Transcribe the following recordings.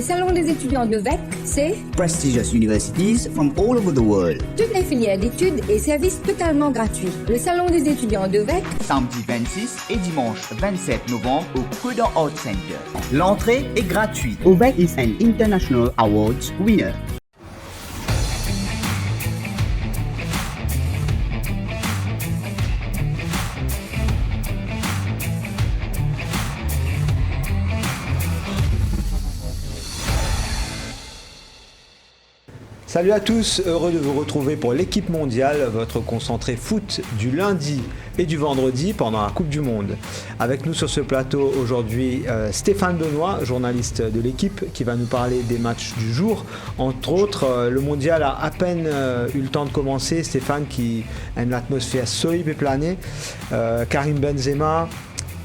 salon des étudiants de VEC, c'est Prestigious universities from all over the world. toutes les filières d'études et services totalement gratuits. Le salon des étudiants de VEC, Samedi 26 et dimanche 27 novembre au Prudent Art Center. L'entrée est gratuite. UVEC is an international awards winner. Salut à tous, heureux de vous retrouver pour l'équipe mondiale, votre concentré foot du lundi et du vendredi pendant la Coupe du Monde. Avec nous sur ce plateau aujourd'hui Stéphane Benoît, journaliste de l'équipe, qui va nous parler des matchs du jour. Entre autres, le mondial a à peine eu le temps de commencer. Stéphane qui a une atmosphère solide et planée. Karim Benzema,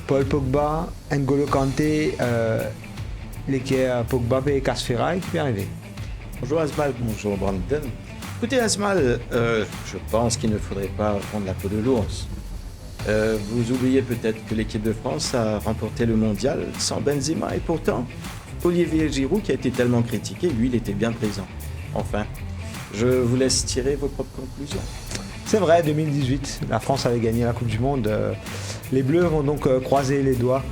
Paul Pogba, N'Golo Kanté, Pogba et Kasferai qui vient arriver. Bonjour Asmal, bonjour Brandon. Écoutez Asmal, je pense qu'il ne faudrait pas prendre la peau de l'ours. Vous oubliez peut-être que l'équipe de France a remporté le mondial sans Benzema et pourtant, Olivier Giroud qui a été tellement critiqué, lui il était bien présent. Enfin, je vous laisse tirer vos propres conclusions. C'est vrai, 2018, la France avait gagné la Coupe du Monde. Les Bleus vont donc croiser les doigts.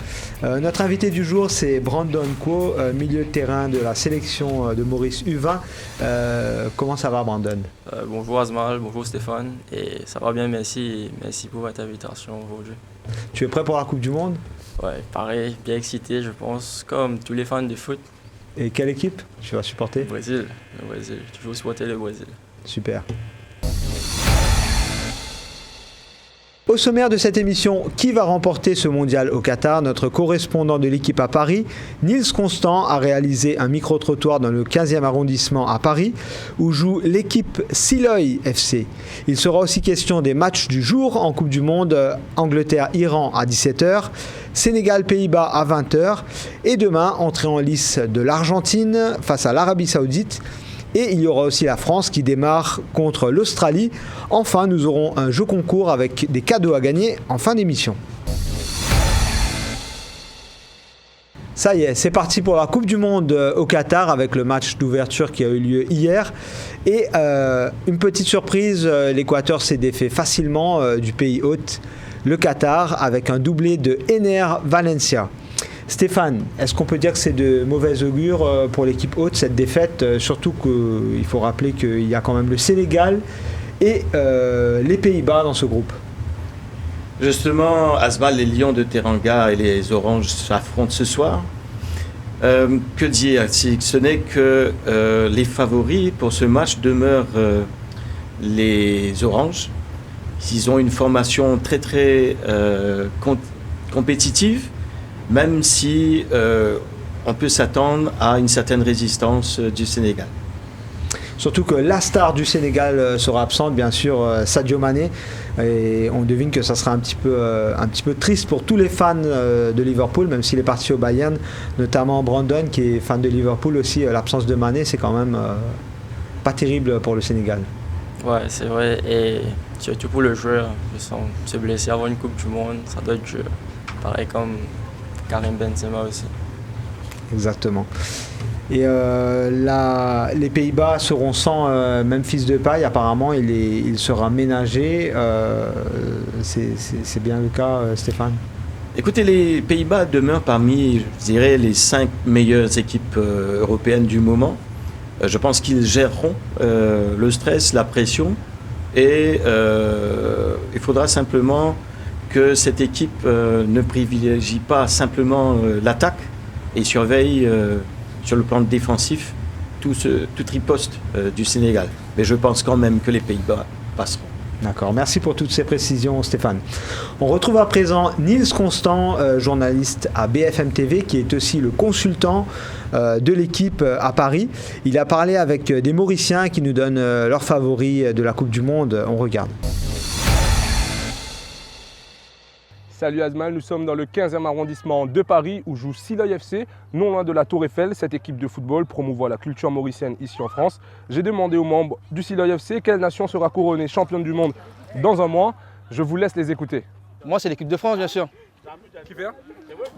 Notre invité du jour, c'est Brandon Quo, milieu de terrain de la sélection de Maurice U20. Comment ça va, Brandon? Bonjour Asmal, bonjour Stéphane, et ça va bien, merci pour votre invitation aujourd'hui. Tu es prêt pour la Coupe du Monde? Ouais, pareil, bien excité, je pense, comme tous les fans de foot. Et quelle équipe tu vas supporter? Le Brésil, toujours supporter le Brésil. Super. Au sommaire de cette émission, qui va remporter ce mondial au Qatar? Notre correspondant de l'équipe à Paris, Niels Constant, a réalisé un micro-trottoir dans le 15e arrondissement à Paris, où joue l'équipe Siloy FC. Il sera aussi question des matchs du jour en Coupe du Monde, Angleterre-Iran à 17h, Sénégal-Pays-Bas à 20h, et demain, entrée en lice de l'Argentine face à l'Arabie Saoudite. Et il y aura aussi la France qui démarre contre l'Australie. Enfin, nous aurons un jeu concours avec des cadeaux à gagner en fin d'émission. Ça y est, c'est parti pour la Coupe du Monde au Qatar avec le match d'ouverture qui a eu lieu hier. Et une petite surprise, l'Équateur s'est défait facilement du pays hôte, le Qatar, avec un doublé de Ener Valencia. Stéphane, est-ce qu'on peut dire que c'est de mauvais augure pour l'équipe hôte, cette défaite? Surtout qu'il faut rappeler qu'il y a quand même le Sénégal et les Pays-Bas dans ce groupe. Justement, Asmal, les Lions de Teranga et les Oranges s'affrontent ce soir. Que dire? Ce n'est que les favoris pour ce match demeurent les Oranges. Ils ont une formation très très compétitive, même si on peut s'attendre à une certaine résistance du Sénégal. Surtout que la star du Sénégal sera absente, bien sûr, Sadio Mané. Et on devine que ça sera un petit peu triste pour tous les fans de Liverpool, même s'il est parti au Bayern, notamment Brandon, qui est fan de Liverpool aussi. L'absence de Mané, c'est quand même pas terrible pour le Sénégal. Ouais, c'est vrai, et surtout pour le joueur, se blesser avant une Coupe du Monde, ça doit être dur. Pareil comme Karim Benzema aussi. Exactement. Et les Pays-Bas seront sans Memphis Depay. Apparemment, il sera ménagé. C'est bien le cas, Stéphane? Écoutez, les Pays-Bas demeurent parmi, je dirais, les 5 meilleures équipes européennes du moment. Je pense qu'ils géreront le stress, la pression. Et il faudra simplement que cette équipe ne privilégie pas simplement l'attaque et surveille sur le plan défensif tout riposte du Sénégal. Mais je pense quand même que les Pays-Bas passeront. D'accord, merci pour toutes ces précisions, Stéphane. On retrouve à présent Niels Constant, journaliste à BFM TV, qui est aussi le consultant de l'équipe à Paris. Il a parlé avec des Mauriciens qui nous donnent leurs favoris de la Coupe du Monde. On regarde. Salut Asmal, nous sommes dans le 15e arrondissement de Paris où joue Siloy FC, non loin de la Tour Eiffel. Cette équipe de football promouvoit la culture mauricienne ici en France. J'ai demandé aux membres du Siloy FC quelle nation sera couronnée championne du monde dans un mois. Je vous laisse les écouter. Moi, c'est l'équipe de France, bien sûr. Qui fait?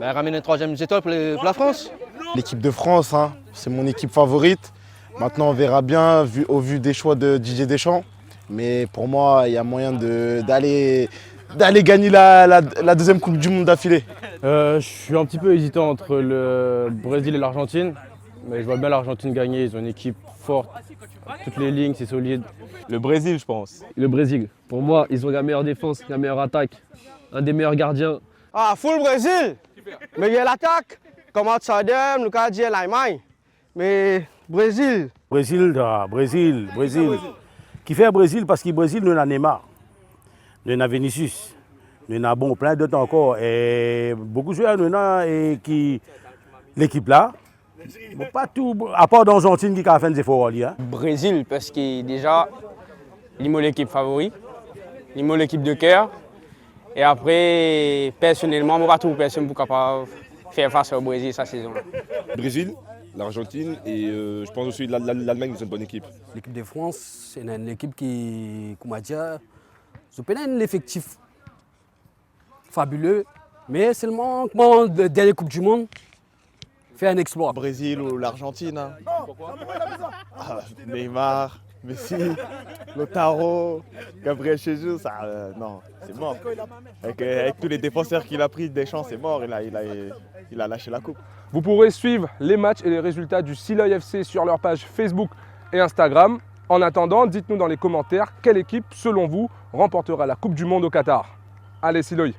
Ramener une 3e étoile pour la France. Non, L'équipe de France, hein, c'est mon équipe favorite. Maintenant, on verra bien au vu des choix de Didier Deschamps. Mais pour moi, il y a moyen d'aller gagner la deuxième Coupe du Monde d'affilée. Je suis un petit peu hésitant entre le Brésil et l'Argentine. Mais je vois bien l'Argentine gagner. Ils ont une équipe forte. Toutes les lignes, c'est solide. Le Brésil, je pense. Le Brésil. Pour moi, ils ont la meilleure défense, la meilleure attaque. Un des meilleurs gardiens. Ah, full Brésil. Mais il y a l'attaque. Comme Amsterdam, le gardien l'Allemagne. Mais Brésil. Brésil. Qui fait Brésil parce que Brésil, nous avons Neymar. Nous avons Vinicius. Nous avons plein d'autres encore. Et beaucoup de joueurs, nous avons qui l'équipe là. Bon, pas tout, à part d'Argentine qui a fait des efforts. Hein. Brésil, parce que déjà, ils sont l'équipe favorite. Ils sont l'équipe de cœur. Et après, personnellement, je ne trouve personne pour capable faire face au Brésil cette saison-là. Brésil, l'Argentine et je pense aussi l'Allemagne, c'est une bonne équipe. L'équipe de France, c'est une équipe qui, comment dire, c'est un effectif fabuleux, mais seulement comment la dernière Coupe du Monde fait un exploit. Brésil ou l'Argentine. Hein. Neymar, Messi, Lautaro, Gabriel Jesus, non, c'est mort. Avec tous les défenseurs qu'il a pris, Deschamps, c'est mort, il a lâché la coupe. Vous pourrez suivre les matchs et les résultats du Siloy FC sur leur page Facebook et Instagram. En attendant, dites-nous dans les commentaires quelle équipe, selon vous, remportera la Coupe du Monde au Qatar. Allez Siloy!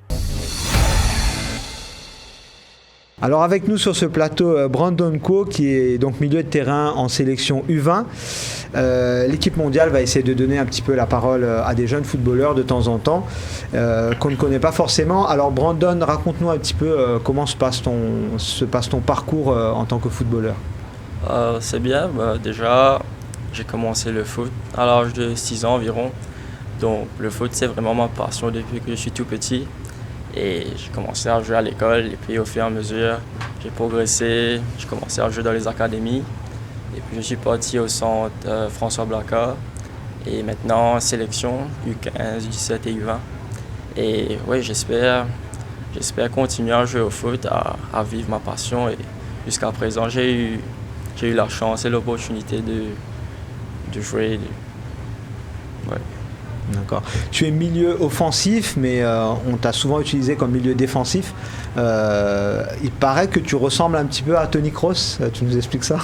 Alors avec nous sur ce plateau, Brandon Coe, qui est donc milieu de terrain en sélection U20. L'équipe mondiale va essayer de donner un petit peu la parole à des jeunes footballeurs de temps en temps, qu'on ne connaît pas forcément. Alors Brandon, raconte-nous un petit peu comment se passe ton parcours en tant que footballeur. C'est bien, déjà j'ai commencé le foot à l'âge de 6 ans environ. Donc le foot c'est vraiment ma passion depuis que je suis tout petit. Et j'ai commencé à jouer à l'école et puis au fur et à mesure, j'ai progressé, j'ai commencé à jouer dans les académies. Et puis je suis parti au centre François Blacas et maintenant sélection U15, U17 et U20. Et oui, j'espère continuer à jouer au foot, à vivre ma passion. Et jusqu'à présent, j'ai eu la chance et l'opportunité de jouer. Ouais. D'accord. Tu es milieu offensif, mais on t'a souvent utilisé comme milieu défensif. Il paraît que tu ressembles un petit peu à Tony Kroos. Tu nous expliques ça?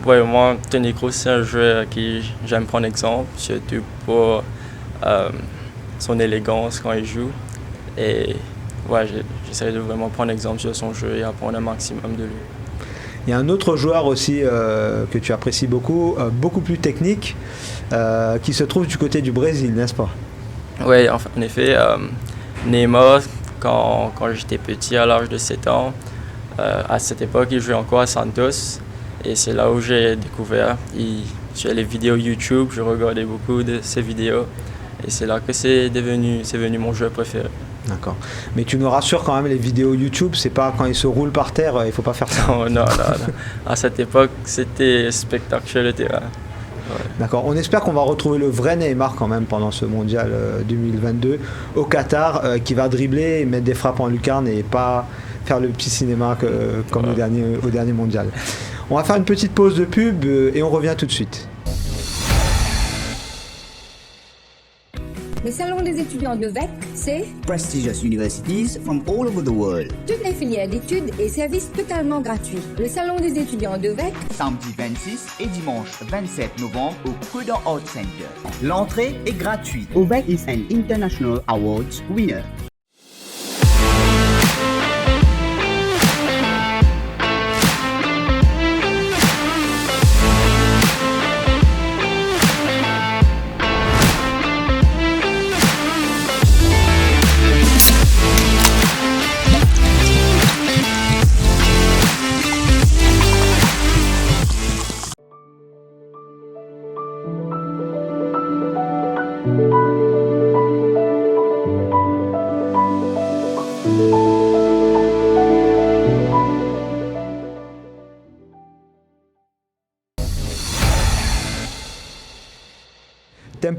Ouais, moi, Tony Kroos, c'est un joueur à qui j'aime prendre exemple, surtout pour son élégance quand il joue. Et ouais, j'essaie de vraiment prendre exemple sur son jeu et apprendre un maximum de lui. Il y a un autre joueur aussi que tu apprécies beaucoup, beaucoup plus technique, qui se trouve du côté du Brésil, n'est-ce pas? Oui, en effet, Neymar, quand j'étais petit, à l'âge de 7 ans, à cette époque, il jouait encore à Santos. Et c'est là où j'ai découvert. Sur les vidéos YouTube, je regardais beaucoup de ses vidéos. Et c'est là que c'est devenu mon jeu préféré. D'accord. Mais tu nous rassures quand même, les vidéos YouTube, c'est pas quand il se roule par terre, il faut pas faire ça. Non. À cette époque, c'était spectacle sur le terrain. Ouais. D'accord. On espère qu'on va retrouver le vrai Neymar quand même pendant ce mondial 2022 au Qatar, qui va dribbler et mettre des frappes en lucarne et pas faire le petit cinéma comme au dernier mondial. On va faire une petite pause de pub et on revient tout de suite. Le salon des étudiants de VEC, c'est Prestigious universities from all over the world. toutes les filières d'études et services totalement gratuits. Le salon des étudiants de VEC, Samedi 26 et dimanche 27 novembre au Prudent Art Center. L'entrée est gratuite. Ovec is an international awards winner.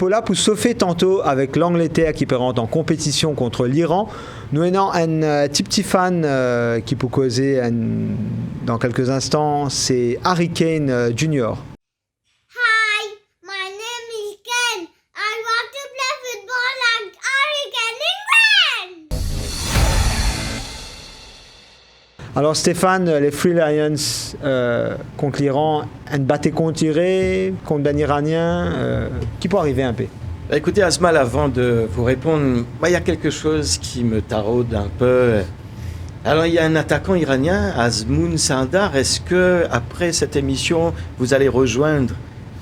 Pola pour sauver tantôt avec l'Angleterre qui présente en compétition contre l'Iran. Nous avons un petit fan qui peut causer dans quelques instants, c'est Harry Kane Jr. Hi, my name is Ken. I want to play football like Harry Kane England. Alors Stéphane, les Free Lions contre l'Iran, un batté contre tiré, contre un Iranien, qui peut arriver un peu? Écoutez Asmal, avant de vous répondre, il y a quelque chose qui me taraude un peu. Alors il y a un attaquant iranien, Azmoun Sardar. Est-ce que après cette émission, vous allez rejoindre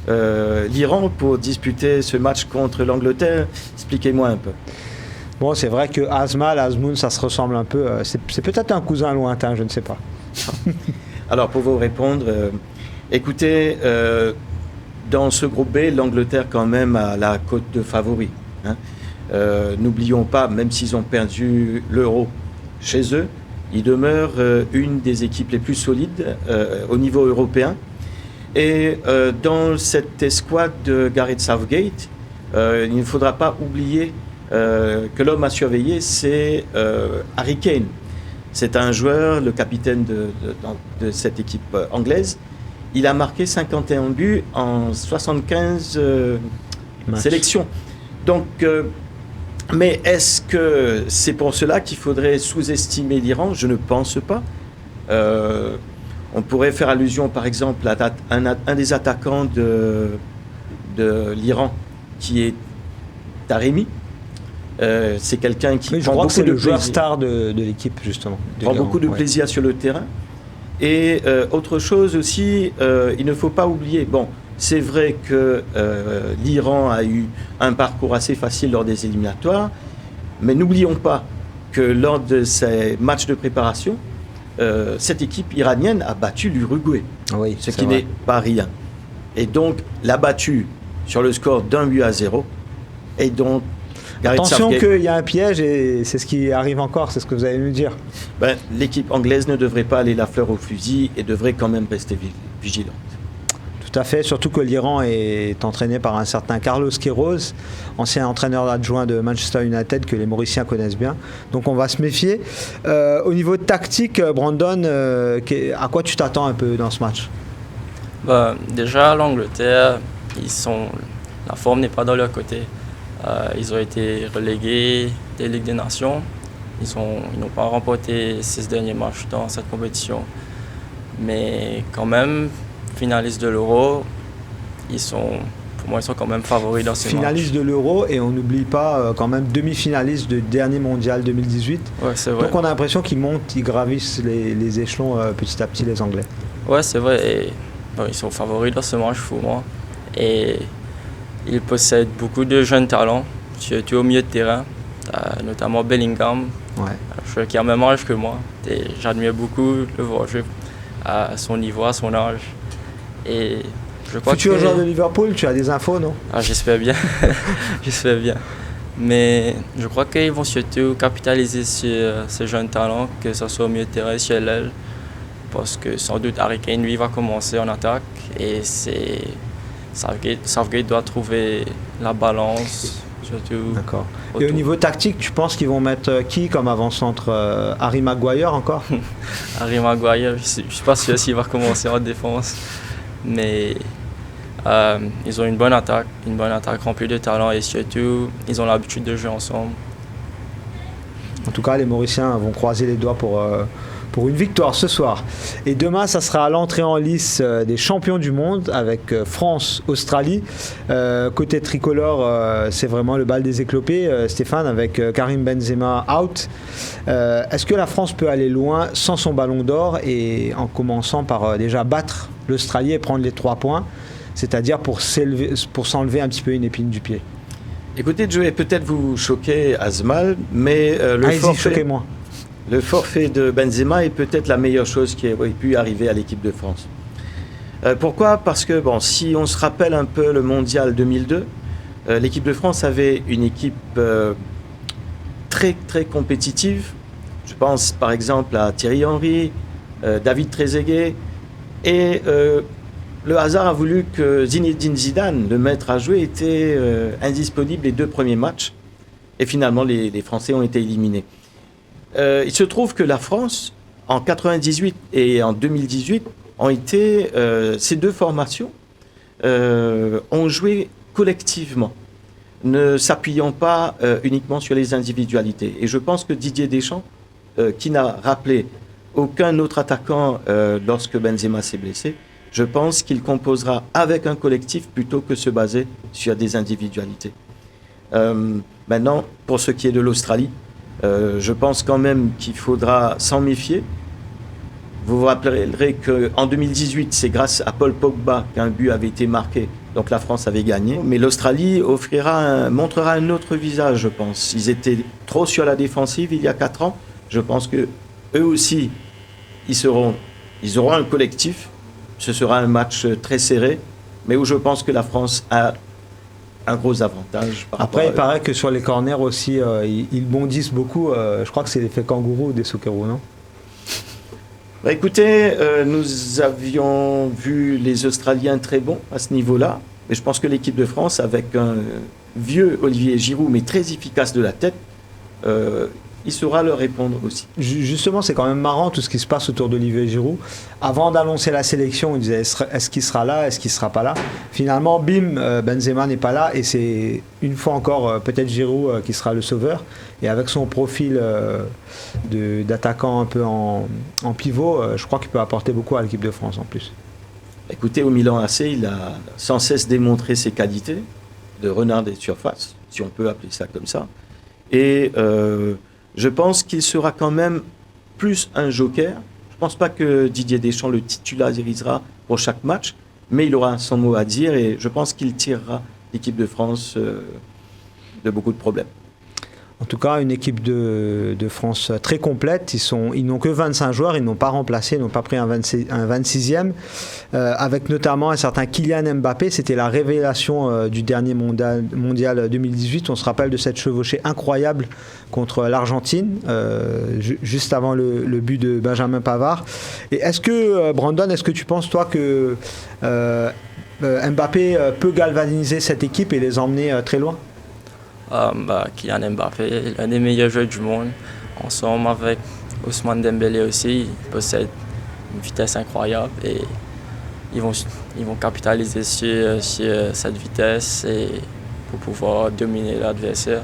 l'Iran pour disputer ce match contre l'Angleterre? Expliquez-moi un peu. Bon, c'est vrai que Azmoun, ça se ressemble un peu. C'est peut-être un cousin lointain, je ne sais pas. Alors pour vous répondre, écoutez, dans ce groupe B, l'Angleterre quand même a la cote de favori. Hein. N'oublions pas, même s'ils ont perdu l'Euro chez eux, ils demeurent une des équipes les plus solides au niveau européen. Et dans cette escouade de Gareth Southgate, il ne faudra pas oublier que l'homme à surveiller, c'est Harry Kane. C'est un joueur, le capitaine de cette équipe anglaise. Il a marqué 51 buts en 75 sélections. Donc, mais est-ce que c'est pour cela qu'il faudrait sous-estimer l'Iran? Je ne pense pas. On pourrait faire allusion, par exemple, à un des attaquants de l'Iran, qui est Taremi. C'est quelqu'un qui prend beaucoup de plaisir. C'est le joueur star de l'équipe, justement. Prend beaucoup de plaisir sur le terrain. Et autre chose aussi, il ne faut pas oublier, bon, c'est vrai que l'Iran a eu un parcours assez facile lors des éliminatoires, mais n'oublions pas que lors de ces matchs de préparation, cette équipe iranienne a battu l'Uruguay, ce qui n'est pas rien. Et donc, l'a battu sur le score d'1-0. Et donc, attention qu'il y a un piège et c'est ce qui arrive encore, c'est ce que vous allez nous dire. L'équipe anglaise ne devrait pas aller la fleur au fusil et devrait quand même rester vigilante. Tout à fait, surtout que l'Iran est entraîné par un certain Carlos Queiroz, ancien entraîneur adjoint de Manchester United que les Mauriciens connaissent bien. Donc on va se méfier. Au niveau tactique, Brandon, à quoi tu t'attends un peu dans ce match? Déjà, l'Angleterre, la forme n'est pas dans leur côté. Ils ont été relégués des Ligues des Nations. Ils n'ont pas remporté 6 derniers matchs dans cette compétition. Mais quand même, finalistes de l'Euro, pour moi, ils sont quand même favoris dans ces matchs. Finalistes de l'Euro et on n'oublie pas quand même demi-finalistes du dernier mondial 2018. Ouais, c'est vrai. Donc on a l'impression qu'ils montent, ils gravissent les échelons petit à petit, les Anglais. Ouais, c'est vrai. Et, ils sont favoris dans ce match pour moi. Et ils possèdent beaucoup de jeunes talents, surtout au milieu de terrain, notamment Bellingham, qui a le même âge que moi. Et j'admire beaucoup le voir jouer à son niveau, à son âge. Et je crois Futur joueur de Liverpool, tu as des infos, non? J'espère bien. J'espère bien. Mais je crois qu'ils vont surtout capitaliser sur ces jeunes talents, que ce soit au milieu de terrain et sur l'aile. Parce que sans doute Harry Kane, lui, va commencer en attaque. Et Southgate doit trouver la balance. Surtout. D'accord. Et au niveau tactique, tu penses qu'ils vont mettre qui comme avant-centre? Harry Maguire encore? Harry Maguire, je ne suis pas sûr s'il va commencer en défense. Mais ils ont une bonne attaque remplie de talent et surtout, ils ont l'habitude de jouer ensemble. En tout cas, les Mauriciens vont croiser les doigts pour une victoire ce soir. Et demain, ça sera à l'entrée en lice des champions du monde avec France-Australie. Côté tricolore, c'est vraiment le bal des éclopés, Stéphane, avec Karim Benzema out. Est-ce que la France peut aller loin sans son ballon d'or et en commençant par déjà battre l'Australie et prendre les 3 points, c'est-à-dire pour s'enlever un petit peu une épine du pied? Écoutez, je vais peut-être vous choquer, Azmal, mais le forfait de Benzema est peut-être la meilleure chose qui aurait pu arriver à l'équipe de France. Pourquoi? Parce que, si on se rappelle un peu le Mondial 2002, l'équipe de France avait une équipe très, très compétitive. Je pense par exemple à Thierry Henry, David Trezeguet et le hasard a voulu que Zinedine Zidane, le maître à jouer, était indisponible les 2 premiers matchs. Et finalement, les Français ont été éliminés. Il se trouve que la France, en 98 et en 2018, ces 2 formations ont joué collectivement, ne s'appuyant pas uniquement sur les individualités. Et je pense que Didier Deschamps, qui n'a rappelé aucun autre attaquant lorsque Benzema s'est blessé, je pense qu'il composera avec un collectif plutôt que se baser sur des individualités. Maintenant, pour ce qui est de l'Australie, je pense quand même qu'il faudra s'en méfier. Vous vous rappellerez qu'en 2018, c'est grâce à Paul Pogba qu'un but avait été marqué, donc la France avait gagné. Mais l'Australie montrera un autre visage, je pense. Ils étaient trop sur la défensive il y a 4 ans. Je pense que eux aussi, ils auront un collectif. Ce sera un match très serré, mais où je pense que la France a un gros avantage. Après, il paraît que sur les corners aussi, ils bondissent beaucoup. Je crois que c'est l'effet kangourou des Socceroos, non? Bah écoutez, nous avions vu les Australiens très bons à ce niveau-là, mais je pense que l'équipe de France, avec un vieux Olivier Giroud, mais très efficace de la tête, il saura leur répondre aussi. Justement, c'est quand même marrant tout ce qui se passe autour d'Olivier Giroud. Avant d'annoncer la sélection, il disait est-ce qu'il sera là, est-ce qu'il ne sera pas là. Finalement, bim, Benzema n'est pas là et c'est une fois encore peut-être Giroud qui sera le sauveur. Et avec son profil d'attaquant un peu en pivot, je crois qu'il peut apporter beaucoup à l'équipe de France en plus. Écoutez, au Milan AC, il a sans cesse démontré ses qualités de renard des surfaces, si on peut appeler ça comme ça. Et je pense qu'il sera quand même plus un joker. Je ne pense pas que Didier Deschamps le titularisera pour chaque match, mais il aura son mot à dire et je pense qu'il tirera l'équipe de France de beaucoup de problèmes. En tout cas, une équipe de France très complète. Ils n'ont que 25 joueurs, ils n'ont pas remplacé, ils n'ont pas pris un 26e, avec notamment un certain Kylian Mbappé. C'était la révélation du dernier mondial 2018. On se rappelle de cette chevauchée incroyable contre l'Argentine, juste avant le but de Benjamin Pavard. Et est-ce que, Brandon, est-ce que tu penses, toi, que Mbappé peut galvaniser cette équipe et les emmener très loin? Kylian Mbappé, l'un des meilleurs joueurs du monde, ensemble avec Ousmane Dembélé aussi, ils possèdent une vitesse incroyable et ils vont capitaliser sur cette vitesse et pour pouvoir dominer l'adversaire.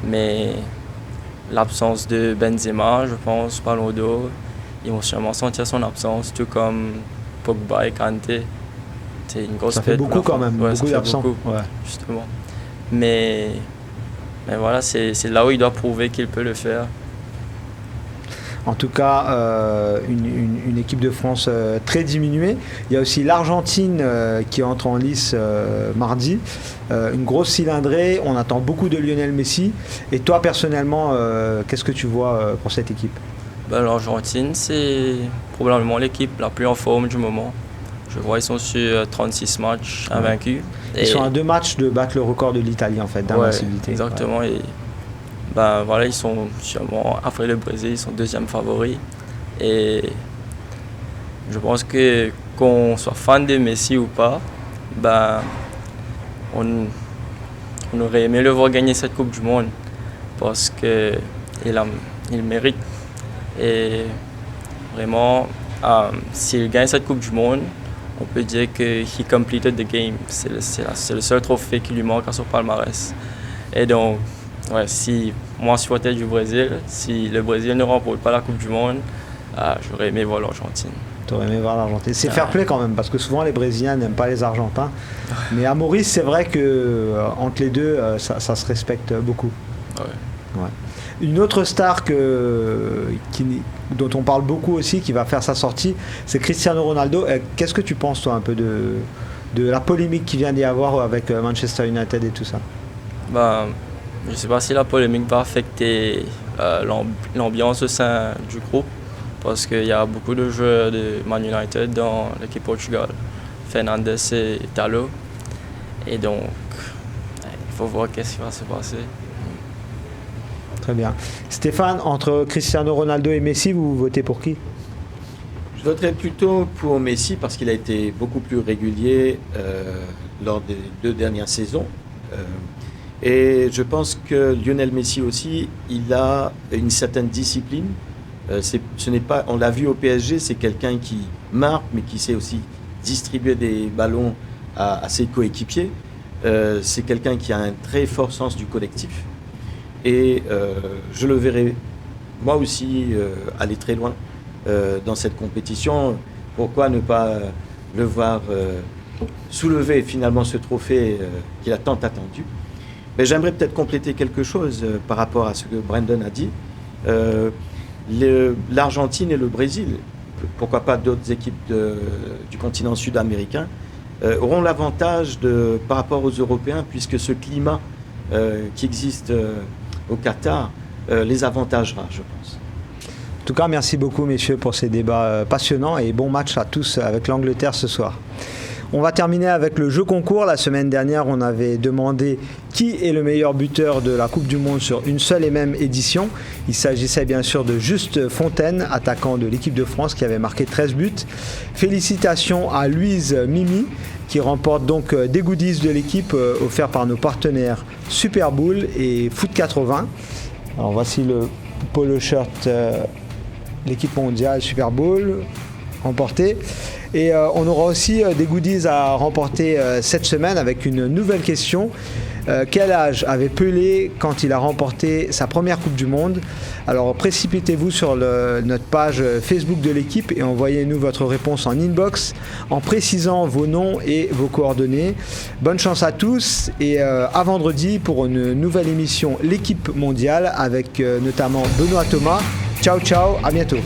Mais l'absence de Benzema, je pense, Ballon d'Or, ils vont sûrement sentir son absence, tout comme Pogba et Kanté. C'est une grosse ça fait beaucoup quand même, ouais, beaucoup d'absents. Ouais. Justement. Mais voilà, c'est là où il doit prouver qu'il peut le faire. En tout cas, une équipe de France très diminuée. Il y a aussi l'Argentine qui entre en lice mardi. Une grosse cylindrée. On attend beaucoup de Lionel Messi. Et toi, personnellement, qu'est-ce que tu vois pour cette équipe? L'Argentine, c'est probablement l'équipe la plus en forme du moment. Je vois, ils sont sur 36 matchs invaincus. Ils sont à 2 matchs de battre le record de l'Italie, en fait, d'invincibilité. Exactement. Ouais. Et voilà, ils sont sûrement, après le Brésil, ils sont 2e favoris. Et je pense que qu'on soit fan de Messi ou pas, on aurait aimé le voir gagner cette Coupe du Monde parce qu'il mérite. Et vraiment, s'il gagne cette Coupe du Monde, on peut dire que he completed the game. C'est le seul trophée qui lui manque à son palmarès. Et donc, si moi, supporter du Brésil, si le Brésil ne remporte pas la Coupe du Monde, j'aurais aimé voir l'Argentine. T'aurais aimé voir l'Argentine. C'est fair play quand même, parce que souvent les Brésiliens n'aiment pas les Argentins. Mais à Maurice, c'est vrai que entre les deux, ça se respecte beaucoup. Ouais. Une autre star dont on parle beaucoup aussi, qui va faire sa sortie, c'est Cristiano Ronaldo. Qu'est-ce que tu penses, toi, un peu de la polémique qui vient d'y avoir avec Manchester United et tout ça? Je ne sais pas si la polémique va affecter l'ambiance au sein du groupe, parce qu'il y a beaucoup de joueurs de Man United dans l'équipe Portugal, Fernandes et Dalot. Et donc, il faut voir qu'est-ce qui va se passer. Très bien. Stéphane, entre Cristiano Ronaldo et Messi, vous votez pour qui? Je voterais plutôt pour Messi parce qu'il a été beaucoup plus régulier lors des 2 dernières saisons. Et je pense que Lionel Messi aussi, il a une certaine discipline. Ce n'est pas, on l'a vu au PSG, c'est quelqu'un qui marque, mais qui sait aussi distribuer des ballons à ses coéquipiers. C'est quelqu'un qui a un très fort sens du collectif. Et je le verrai, moi aussi, aller très loin dans cette compétition. Pourquoi ne pas le voir soulever finalement ce trophée qu'il a tant attendu. Mais j'aimerais peut-être compléter quelque chose par rapport à ce que Brandon a dit. L'Argentine et le Brésil, pourquoi pas d'autres équipes du continent sud-américain, auront l'avantage par rapport aux Européens, puisque ce climat qui existe au Qatar les avantagera, je pense. En tout cas, merci beaucoup, messieurs, pour ces débats passionnants et bon match à tous avec l'Angleterre ce soir. On va terminer avec le jeu concours. La semaine dernière, on avait demandé qui est le meilleur buteur de la Coupe du Monde sur une seule et même édition. Il s'agissait bien sûr de Juste Fontaine, attaquant de l'équipe de France qui avait marqué 13 buts. Félicitations à Louise Mimi qui remporte donc des goodies de l'équipe offerts par nos partenaires Superbowl et Foot 80. Alors voici le polo shirt l'équipe mondiale Super Bowl remporté. Et on aura aussi des goodies à remporter cette semaine avec une nouvelle question. Quel âge avait Pelé quand il a remporté sa première Coupe du Monde? Alors précipitez-vous sur notre page Facebook de l'équipe et envoyez-nous votre réponse en inbox en précisant vos noms et vos coordonnées. Bonne chance à tous et à vendredi pour une nouvelle émission L'équipe mondiale avec notamment Benoît Thomas. Ciao ciao, à bientôt.